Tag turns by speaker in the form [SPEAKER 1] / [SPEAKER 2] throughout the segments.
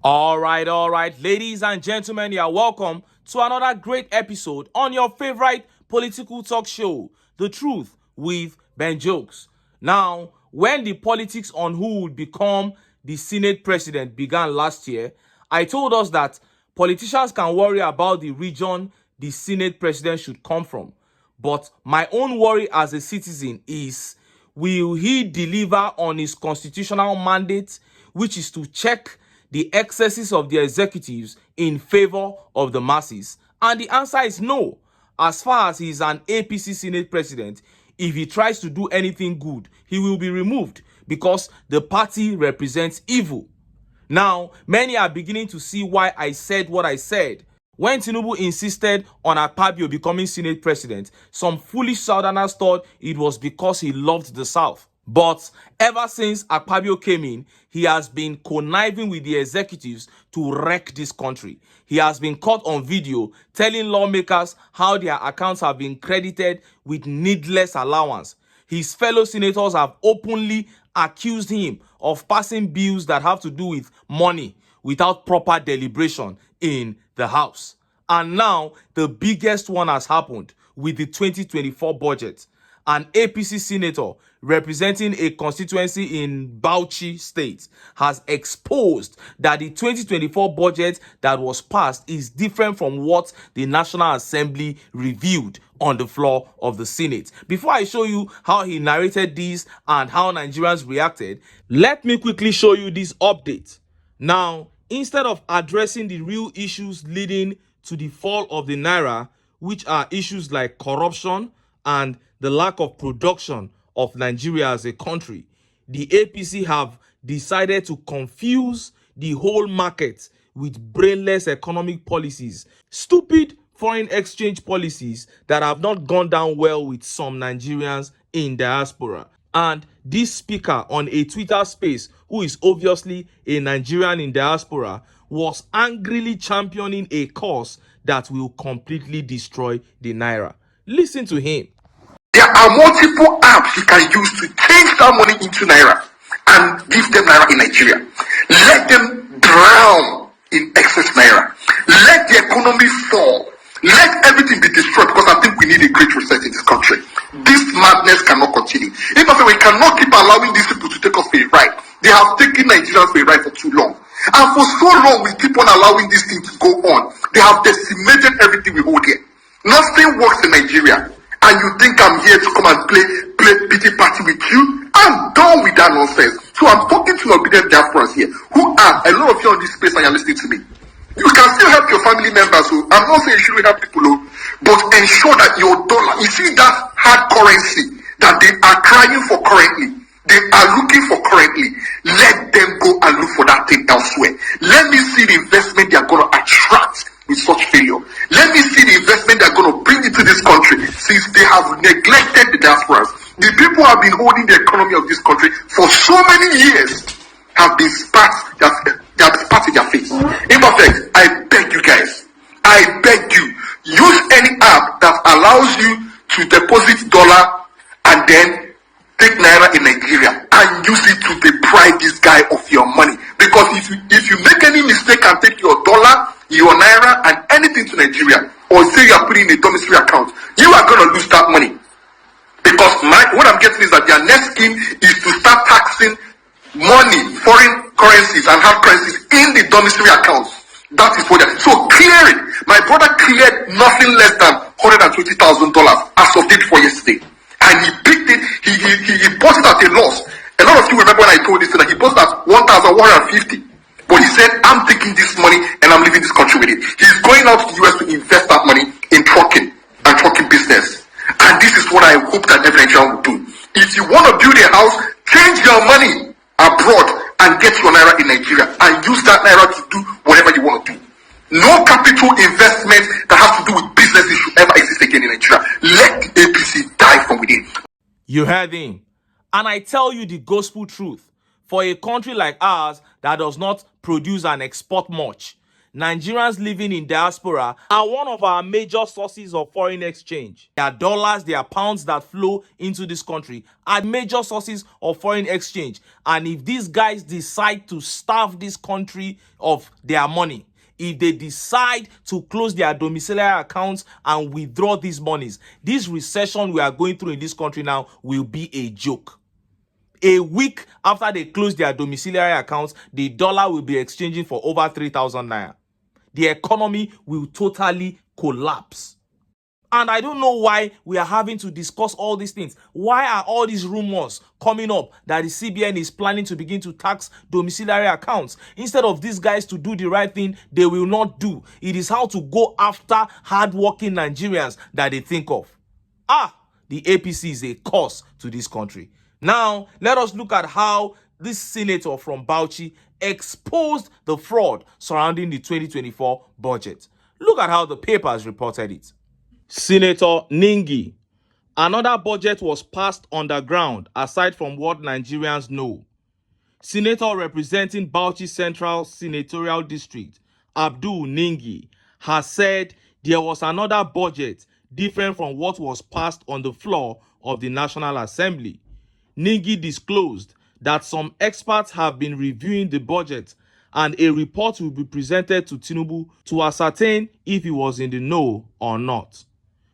[SPEAKER 1] All right, ladies and gentlemen, you are welcome to another great episode on your favorite political talk show, The Truth with Ben Jokes. Now, when the politics on who would become the Senate president began last year, I told us that politicians can worry about the region the Senate president should come from. But my own worry as a citizen is, will he deliver on his constitutional mandate, which is to check the excesses of the executives in favor of the masses? And the answer is no. As far as he is an APC Senate president, if he tries to do anything good, he will be removed because the party represents evil. Now, many are beginning to see why I said what I said. When TINUBU insisted on Akpabio becoming Senate president, some foolish Southerners thought it was because he loved the South. But ever since Akpabio came in, he has been conniving with the executives to wreck this country. He has been caught on video telling lawmakers how their accounts have been credited with needless allowance. His fellow senators have openly accused him of passing bills that have to do with money without proper deliberation in the House. And now the biggest one has happened with the 2024 budget. An APC senator representing a constituency in Bauchi State has exposed that the 2024 budget that was passed is different from what the National Assembly reviewed on the floor of the Senate. Before I show you how he narrated this and how Nigerians reacted, let me quickly show you this update. Now, instead of addressing the real issues leading to the fall of the naira, which are issues like corruption and the lack of production of Nigeria as a country, the APC have decided to confuse the whole market with brainless economic policies, stupid foreign exchange policies that have not gone down well with some Nigerians in diaspora. And this speaker on a Twitter space, who is obviously a Nigerian in diaspora, was angrily championing a cause that will completely destroy the naira. Listen to him.
[SPEAKER 2] There are multiple apps you can use to change that money into naira and give them naira in Nigeria. Let them drown in excess naira. Let the economy fall. Let everything be destroyed, because I think we need a great reset in this country. This madness cannot continue. In fact, we cannot keep allowing these people to take us for a ride. They have taken Nigerians for a ride for too long. And for so long, we keep on allowing this thing to go on. They have decimated everything we hold here. Nothing works in Nigeria. And you think I'm here to come and play pity party with you? I'm done with that nonsense. So I'm talking to obedient diasporas here, who are a lot of you on this space and you're listening to me. You can still help your family members. So I'm not saying you shouldn't help people, but ensure that your dollar, you see that hard currency that they are crying for currently, they are looking for currently, let them go and look for that thing elsewhere. Let me see the investment they are going to attract with such failure. Let me see the investment they are going to bring into this country, since they have neglected the diasporas. The people who have been holding the economy of this country for so many years have been spat in their face. Imperfect, I beg you guys, I beg you, use any app that allows you to deposit dollar and then take naira in Nigeria and use it to deprive this guy of your money. Because if you make any mistake and take your dollar, your naira and anything to Nigeria, or say you are putting in a domiciliary account, you are going to lose that money. Because what I'm getting is that their next scheme is to start taxing money, foreign currencies and hard currencies in the domiciliary accounts. That is what they're so clearing. My brother cleared nothing less than $120,000 as of day before yesterday. And he picked it, he bought it at a loss. A lot of you remember when I told this thing that he bought it at 1,150. But he said, I'm taking this money and I'm leaving this country with it. He's going out to the US to invest that money in trucking and trucking business. And this is what I hope that every Nigerian will do. If you want to build a house, change your money abroad and get your naira in Nigeria and use that naira to do whatever you want to do. No capital investment that has to do with businesses should ever exist again in Nigeria. Let the APC die from within.
[SPEAKER 1] You heard him. And I tell you the gospel truth. For a country like ours that does not produce and export much, Nigerians living in diaspora are one of our major sources of foreign exchange. Their dollars, their pounds that flow into this country are major sources of foreign exchange. And if these guys decide to starve this country of their money, if they decide to close their domiciliary accounts and withdraw these monies, this recession we are going through in this country now will be a joke. A week after they close their domiciliary accounts, the dollar will be exchanging for over 3,000 naira. The economy will totally collapse. And I don't know why we are having to discuss all these things. Why are all these rumors coming up that the CBN is planning to begin to tax domiciliary accounts? Instead of these guys to do the right thing, they will not do. It is how to go after hardworking Nigerians that they think of. The APC is a curse to this country. Now, let us look at how this senator from Bauchi exposed the fraud surrounding the 2024 budget. Look at how the papers reported it. Senator Ningi. Another budget was passed underground aside from what Nigerians know. Senator representing Bauchi Central Senatorial District, Abdul Ningi, has said there was another budget different from what was passed on the floor of the National Assembly. Ningi disclosed that some experts have been reviewing the budget and a report will be presented to TINUBU to ascertain if he was in the know or not.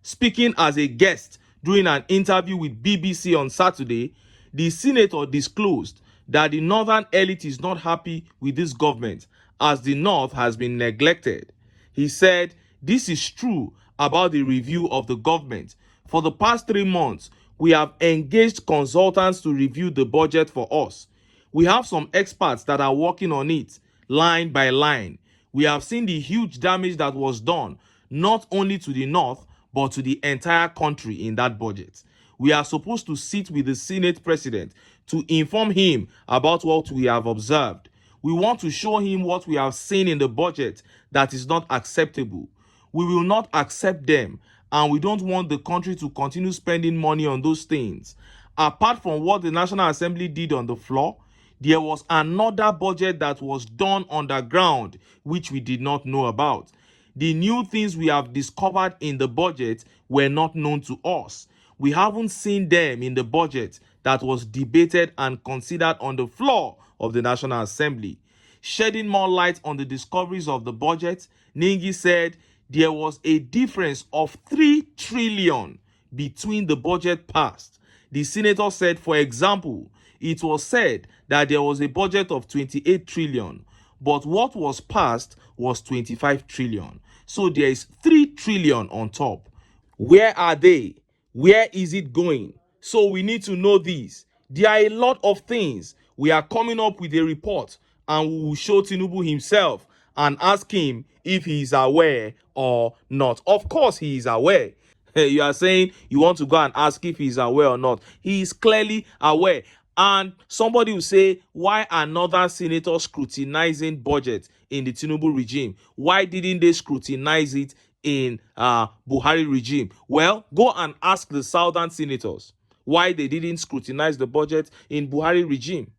[SPEAKER 1] Speaking as a guest during an interview with BBC on Saturday, the senator disclosed that the northern elite is not happy with this government as the north has been neglected. He said, "This is true about the review of the government. For the past 3 months, we have engaged consultants to review the budget for us. We have some experts that are working on it, line by line. We have seen the huge damage that was done, not only to the north, but to the entire country in that budget. We are supposed to sit with the Senate President to inform him about what we have observed. We want to show him what we have seen in the budget that is not acceptable. We will not accept them, and we don't want the country to continue spending money on those things. Apart from what the National Assembly did on the floor, there was another budget that was done underground, which we did not know about. The new things we have discovered in the budget were not known to us. We haven't seen them in the budget that was debated and considered on the floor of the National Assembly." Shedding more light on the discoveries of the budget, Ningi said there was a difference of 3 trillion between the budget passed. The senator said, for example, it was said that there was a budget of 28 trillion, but what was passed was 25 trillion. So there is 3 trillion on top. Where are they? Where is it going? So we need to know these. There are a lot of things. We are coming up with a report and we will show TINUBU himself and ask him if he is aware or not. Of course he is aware. You are saying you want to go and ask if he is aware or not. He is clearly aware. And somebody will say, why are northern senators scrutinizing budget in the TINUBU regime? Why didn't they scrutinize it in Buhari regime? Well, go and ask the southern senators why they didn't scrutinize the budget in Buhari regime.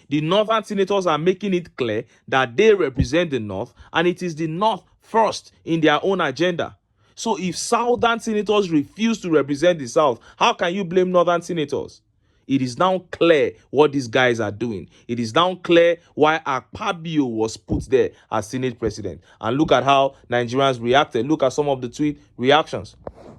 [SPEAKER 1] The northern senators are making it clear that they represent the north and it is the north first in their own agenda. So if southern senators refuse to represent the south, how can you blame northern senators? It is now clear what these guys are doing. It is now clear why Akpabio was put there as Senate President. And look at how Nigerians reacted. Look at some of the tweet reactions.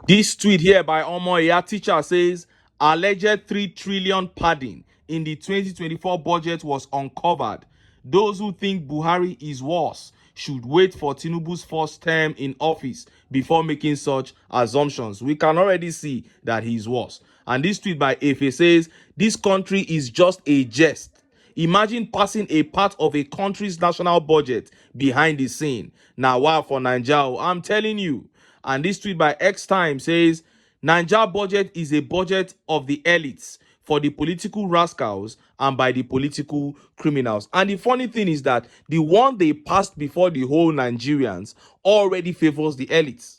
[SPEAKER 1] This tweet here by Omoya Teacher says, alleged 3 trillion padding in the 2024 budget was uncovered. Those who think Buhari is worse should wait for Tinubu's first term in office before making such assumptions. We can already see that he is worse. And this tweet by Efe says, this country is just a jest. Imagine passing a part of a country's national budget behind the scene. Now, wow, for Naija, I'm telling you. And this tweet by X Time says, Naija budget is a budget of the elites for the political rascals and by the political criminals. And the funny thing is that the one they passed before the whole Nigerians already favors the elites.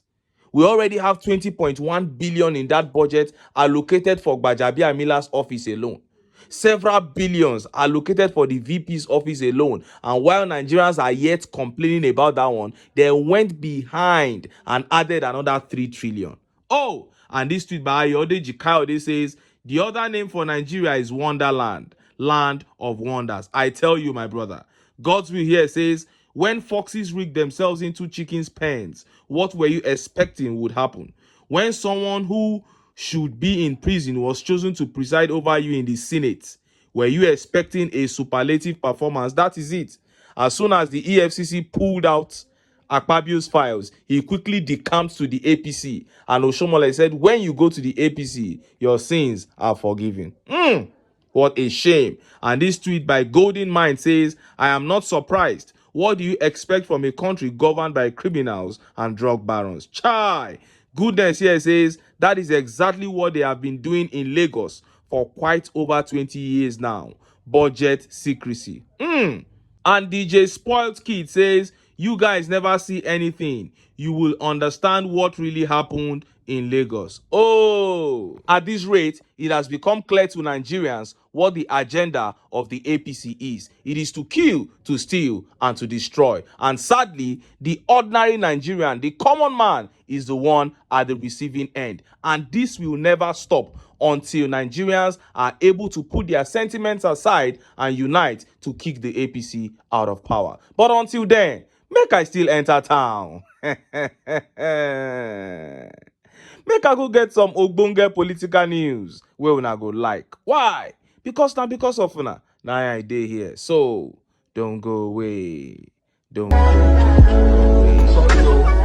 [SPEAKER 1] We already have 20.1 billion in that budget allocated for Gbajabiamila's office alone. several billions allocated for the VP's office alone. And while Nigerians are yet complaining about that one, they went behind and added another 3 trillion. Oh, and this tweet by Ayodeji Kayode says, the other name for Nigeria is Wonderland, land of wonders. I tell you, my brother. God's will here says, when foxes rig themselves into chickens' pens, what were you expecting would happen? When someone who should be in prison was chosen to preside over you in the Senate, were you expecting a superlative performance? That is it. As soon as the EFCC pulled out Akpabio's files, he quickly decamped to the APC. And Oshomole said, when you go to the APC, your sins are forgiven. What a shame. And this tweet by Golden Mind says, I am not surprised. What do you expect from a country governed by criminals and drug barons? Chai! Goodness here says, that is exactly what they have been doing in Lagos for quite over 20 years now. Budget secrecy. And DJ Spoiled Kid says, you guys never see anything. You will understand what really happened in Lagos. Oh, at this rate, it has become clear to Nigerians what the agenda of the APC is. It is to kill, to steal, and to destroy. And sadly, the ordinary Nigerian, the common man, is the one at the receiving end. And this will never stop until Nigerians are able to put their sentiments aside and unite to kick the APC out of power. But until then, make I still enter town. Make I go get some ogbonge political news wey una go like. Why? Because of una na I dey here. So don't go away. Don't go away.